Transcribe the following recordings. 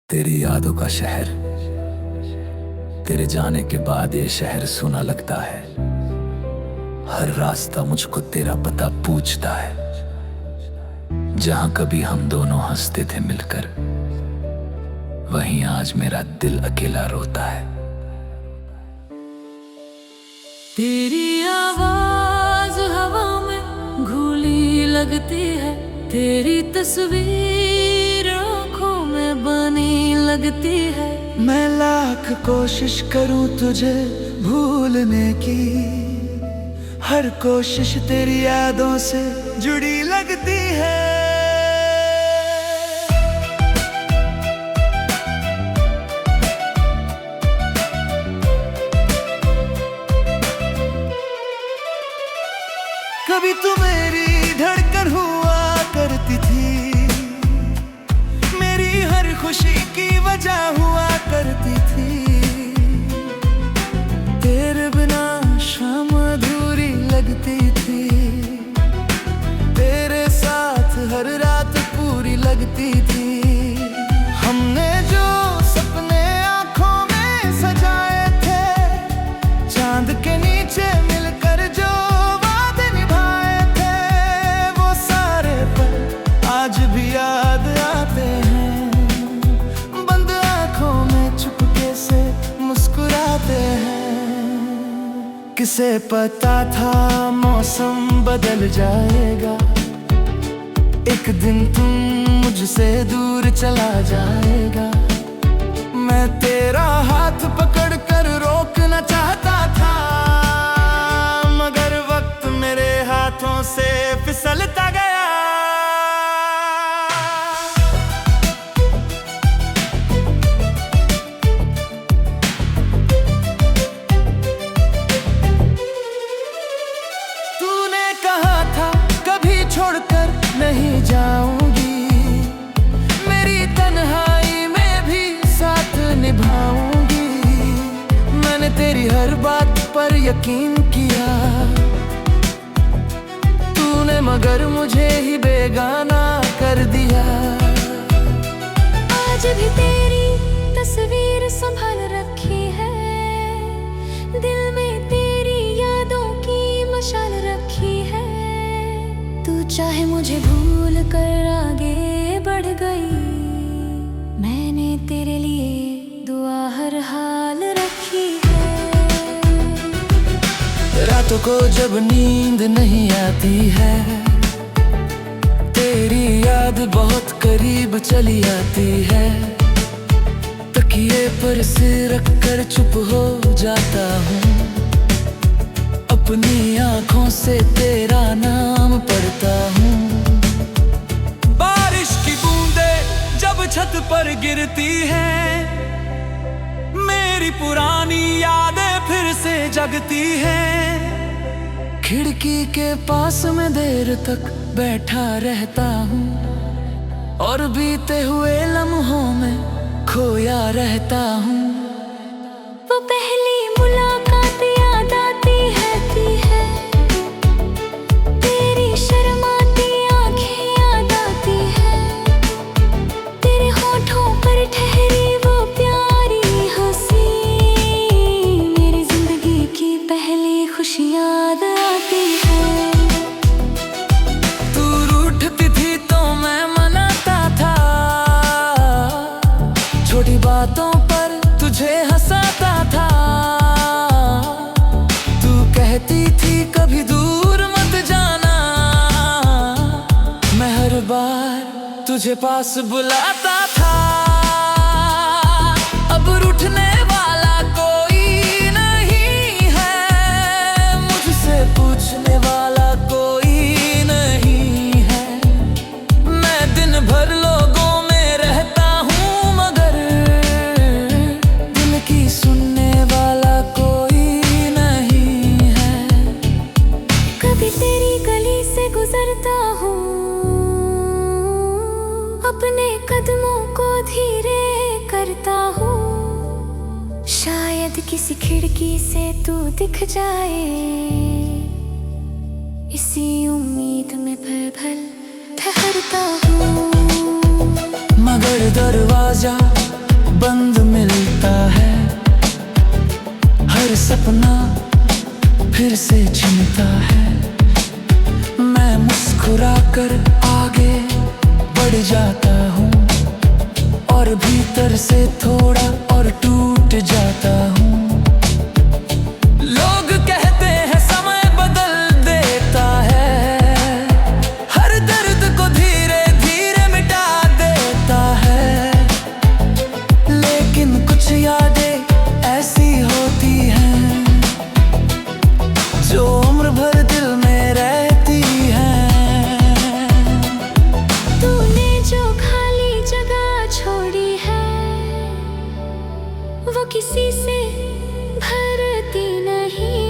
तेरी यादों का शहर, तेरे जाने के बाद ये शहर सुना लगता है। हर रास्ता मुझको तेरा पता पूछता है। जहां कभी हम दोनों हंसते थे मिलकर, वहीं आज मेरा दिल अकेला रोता है। तेरी आवाज हवा में घुली लगती है, तेरी तस्वीर आँखों में बनी लगती है। मैं लाख कोशिश करूं तुझे भूलने की, हर कोशिश तेरी यादों से जुड़ी लगती है। कभी तू मेरी धड़कन हुआ करती थी, मेरी हर खुशी की वजह हुआ करती थी। तेरे बिना शाम अधूरी लगती थी, तेरे साथ हर रात पूरी लगती थी। हमने जो सपने आंखों में सजाए थे, चांद के नीचे मिलकर जो आज भी याद आते हैं। बंद आंखों में चुपके से मुस्कुराते हैं। किसे पता था मौसम बदल जाएगा, एक दिन तुम मुझसे दूर चला जाएगा। मैं तेरा हाथ पकड़ कर रोकना चाहता था, मगर वक्त मेरे हाथों से फिसलता गया। छोड़कर नहीं जाऊंगी, मेरी तन्हाई में भी साथ निभाऊंगी। मैंने तेरी हर बात पर यकीन किया, तूने मगर मुझे ही बेगाना कर दिया। आज भी तेरी तस्वीर संभाल रखी है, दिल में तेरी यादों की मशाल रखी है। तू चाहे मुझे भूल कर आगे बढ़ गई, मैंने तेरे लिए दुआ हर हाल रखी है। रातों को जब नींद नहीं आती है, तेरी याद बहुत करीब चली आती है। तकिए पर सिर रख कर चुप हो जाता हूँ, अपनी आंखों से तेरा नाम पढ़ता हूँ। बारिश की बूंदें जब छत पर गिरती हैं, मेरी पुरानी यादें फिर से जगती हैं। खिड़की के पास में देर तक बैठा रहता हूँ, और बीते हुए लम्हों में खोया रहता हूँ। वो पहली मुलाकात याद आती है, तेरी शर्माती आंखें याद आती है। तेरे होठों पर ठहरी वो प्यारी हंसी, मेरी जिंदगी की पहली खुशी याद आती है। तू रूठती थी तो मैं मनाता था, छोटी बातों पर तुझे हंसाता था। तू कहती थी कभी दूर मत जाना, मैं हर बार तुझे पास बुलाता था। अब रूठने वाला कोई नहीं है, मुझसे पूछने वाला कोई नहीं है। मैं दिन भर लोगों में रहता हूँ, मगर दिल की सुनने वाला कोई नहीं है। कभी तेरी गली से गुजरता हूँ, अपने कदमों को धीरे करता हूँ। शायद किसी खिड़की से तू दिख जाए, इसी उम्मीद में पल पल ठहरता हूँ। मगर दरवाजा बंद मिलता है, हर सपना फिर से छिनता है। मैं मुस्कुरा कर आगे बढ़ जाता हूँ और भीतर से थोड़ा और टूट जाता हूँ। लोग कहते हैं समय बदल देता है, हर दर्द को धीरे धीरे मिटा देता है। लेकिन कुछ यादें ऐसी होती हैं जो उम्र भर दिल में रहती हैं। तूने जो खाली जगह छोड़ी है वो किसी से भरती नहीं।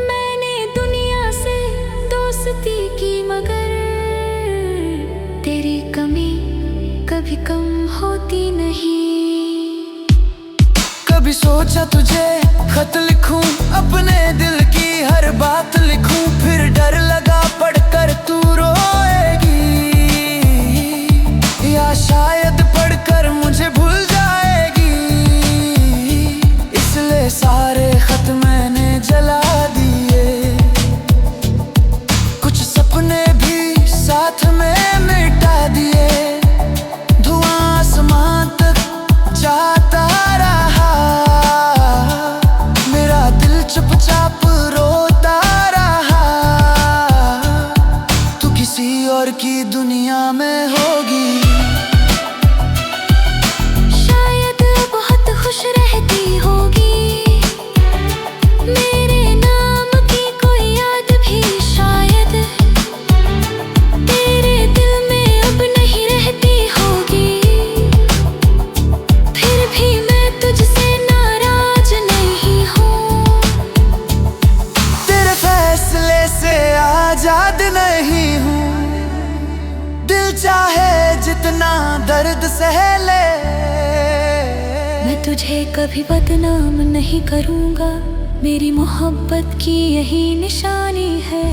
मैंने दुनिया से दोस्ती की मगर तेरी कमी कभी कम होती नहीं। कभी सोचा तुझे खत लिखूं, अपने दिल की हर बात लिखूं, फिर डर लगा पढ़कर तू रोएगी, या शायद पढ़कर मुझे भूल जाएगी। इसलिए सारे खत मैंने जला दिए, कुछ सपने भी साथ में मिटा दिए। धुआं आसमान तक जाता रहा, मेरा दिल चुपचाप रोता रहा। तू किसी और की दुनिया में होगी, शायद बहुत खुश रहती होगी। मेरे नाम की कोई याद भी शायद तेरे दिल में अब नहीं रहती होगी। फिर भी मैं तुझसे नाराज नहीं हूँ, तेरे फैसले से आजाद नहीं हूँ। दिल चाहे जितना दर्द सह ले, मैं तुझे कभी बदनाम नहीं करूँगा। मेरी मोहब्बत की यही निशानी है,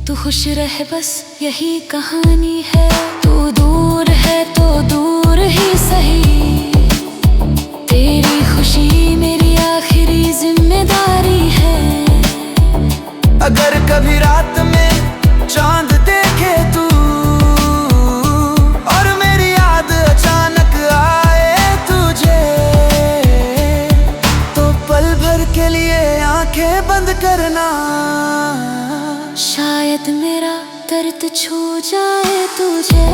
तू खुश रह बस यही कहानी है। तू दूर है तो दूर ही सही, तेरी खुशी मेरी आखिरी जिम्मेदारी है। अगर कभी रात में चांद देखे तू और मेरी याद अचानक आए तुझे, तो पल भर के लिए आंखें बंद करना, शायद मेरा दर्द छू जाए तुझे।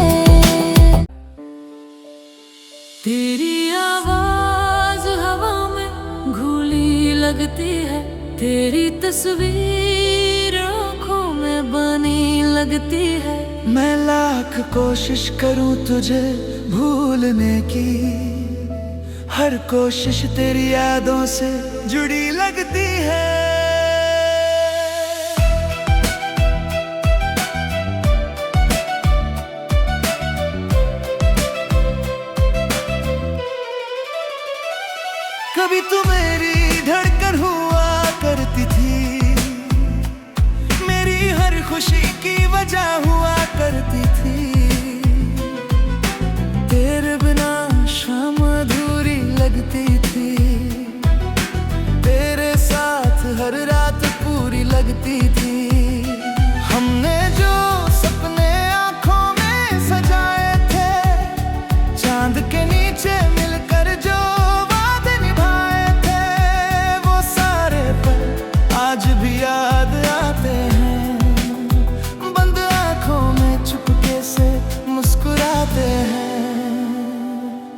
तेरी आवाज हवा में घुली लगती है, तेरी तस्वीर आँखों में बनी लगती है। मैं लाख कोशिश करूं तुझे भूलने की, हर कोशिश तेरी यादों से जुड़ी लगती है। कभी तू मेरी धड़कन हुआ करती थी, मेरी हर खुशी की वजह हुआ करती थी। तेरे बिना शाम अधूरी लगती थी, तेरे साथ हर रात पूरी लगती थी। हमने जो सपने आँखों में सजाए थे, चांद के नीचे मिलकर जो वादे निभाए थे, वो सारे पल आज भी याद आते हैं। बंद आँखों में चुपके से मुस्कुराते हैं।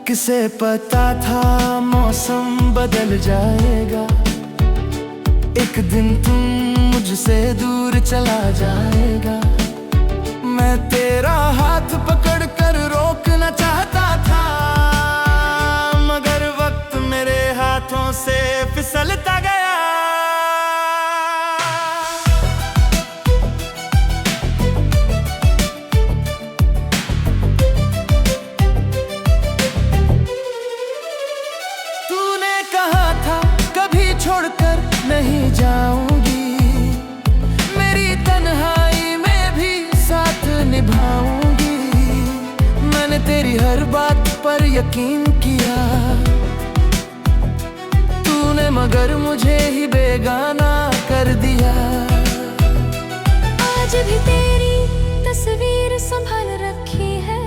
किसे पता था मौसम बदल जाएगा, एक दिन तुम मुझसे दूर चला जाएगा। मैं तेरा हाथ पकड़ कर रोकना चाहता था, मगर वक्त मेरे हाथों से फिसलता गया। तूने कहा था कभी छोड़कर नहीं जाऊंगी, मेरी तन्हाई में भी साथ निभाऊंगी। तेरी हर बात पर यकीन किया तूने, मगर मुझे ही बेगाना कर दिया। आज भी तेरी तस्वीर संभाल रखी है,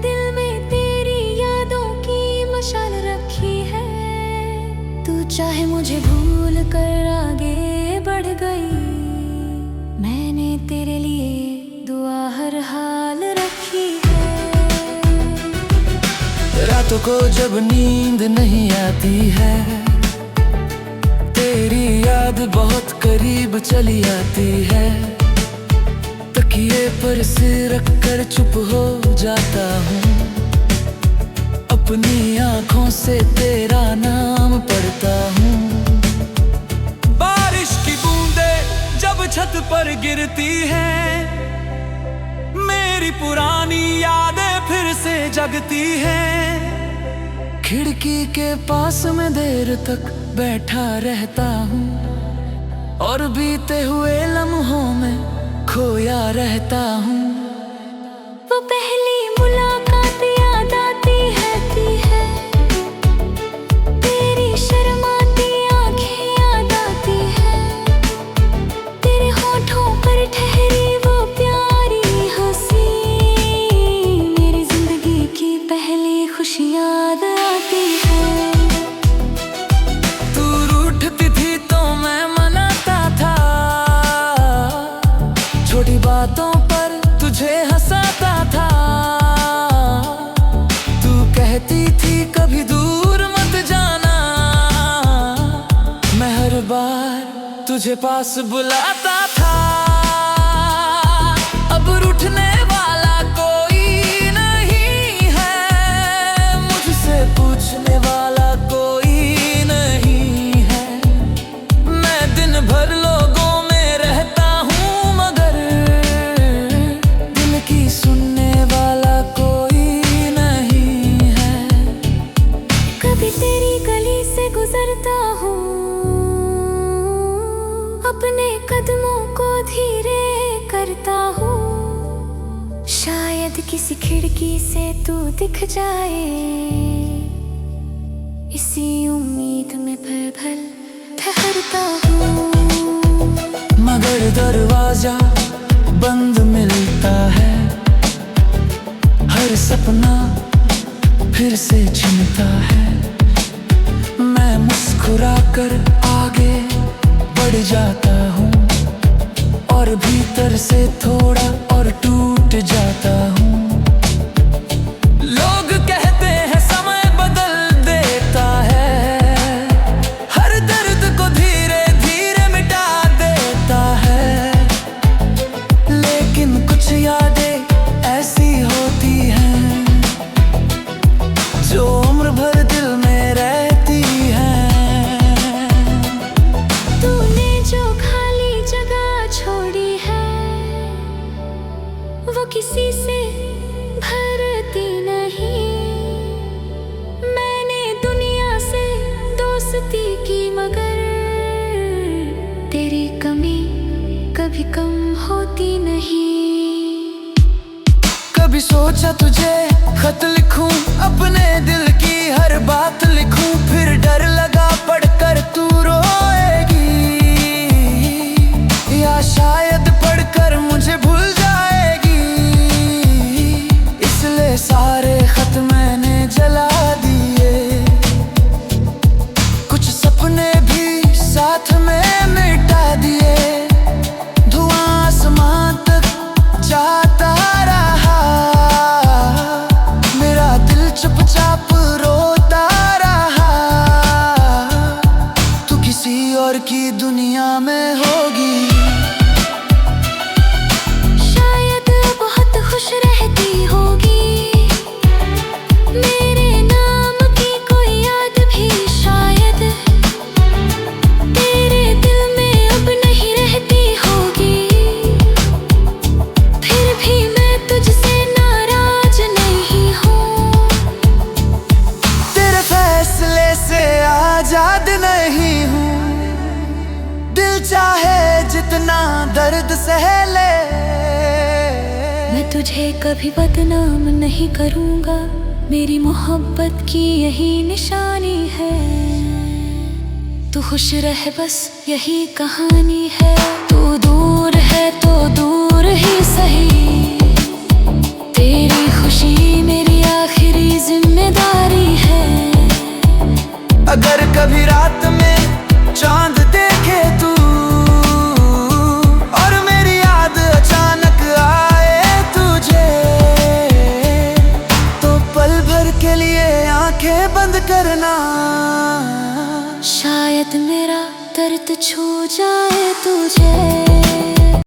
दिल में तेरी यादों की मशाल रखी है। तू चाहे मुझे भूल कर आगे बढ़ गई, मैंने तेरे लिए दुआ हर हाल रखी है। रातों को जब नींद नहीं आती है, तेरी याद बहुत करीब चली आती है। तकिए पर सिर रख कर चुप हो जाता हूँ, अपनी आँखों से तेरा नाम पढ़ता हूँ। बारिश की बूंदें जब छत पर गिरती हैं, मेरी पुरानी यादें फिर से जगती हैं। खिड़की के पास में देर तक बैठा रहता हूँ, और बीते हुए लम्हों में खोया रहता हूँ। वो पहली मुलाकात याद आती है, तेरी शर्माती आंखें याद आती है। तेरे होठों पर ठहरी वो प्यारी हंसी, मेरी जिंदगी की पहली खुशी याद आती है। तू रूठती थी तो मैं मनाता था, छोटी बातों पर तुझे हंसाता था। तू कहती थी कभी दूर मत जाना, मैं हर बार तुझे पास बुलाता था। अब रूठने वाला कोई नहीं है, मुझसे पूछने वाला कोई नहीं है। मैं दिन भर लोगों में रहता हूँ, मगर दिल की सुनने वाला कोई नहीं है। कभी तेरी गली से गुजरता हूँ, अपने कदमों को धीरे करता हूँ। शायद किसी खिड़की से तू दिख जाए, इसी उम्मीद में पल भर ठहरता हूँ। मगर दरवाजा बंद मिलता है, हर सपना फिर से छिनता है। मैं मुस्कुराकर आगे बढ़ जाता हूँ, और भीतर से थोड़ा और टूट जाता हूँ। लोग कहते हैं समय बदल देता है, हर दर्द को धीरे धीरे मिटा देता है। लेकिन कुछ यादें ऐसी होती हैं, जो उम्र भर दिल में रहती हैं। तूने जो खाली जगह छोड़ी है, वो किसी से भरती नहीं। मैंने दुनिया से दोस्ती की, मगर तेरी कमी कभी कम होती नहीं। कभी सोचा तुझे खत लिखूं, अपने दिल की हर बात लिखूं, फिर डर लगा पढ़कर तू रोएगी, या शायद पढ़कर मुझे भूल जाएगी। इसलिए सारे खत मैंने जला दिए, कुछ सपने भी साथ में मिटा दिए। धुआं आसमान तक जाता रहा, मेरा दिल चुपचाप रोता रहा। तू किसी और की दुनिया में होगी, शायद बहुत खुश रहती होगी। मेरे नाम की कोई याद भी शायद तेरे दिल में अब नहीं रहती होगी। फिर भी मैं तुझसे नाराज नहीं हूँ, तेरे फैसले से आजाद नहीं हूँ। दिल चाहे जितना दर्द सह ले, मैं तुझे रहे कभी बदनाम नहीं करूँगा, मेरी मोहब्बत की यही निशानी है। तू खुश रहे बस यही कहानी है। तू दूर है तो दूर ही सही, तेरी खुशी मेरी आखिरी जिम्मेदारी है। अगर कभी रात में चांद देखे तू और मेरी याद अचानक आए तुझे, तो पल भर के लिए आंखें बंद करना। शायद मेरा दर्द छू जाए तुझे।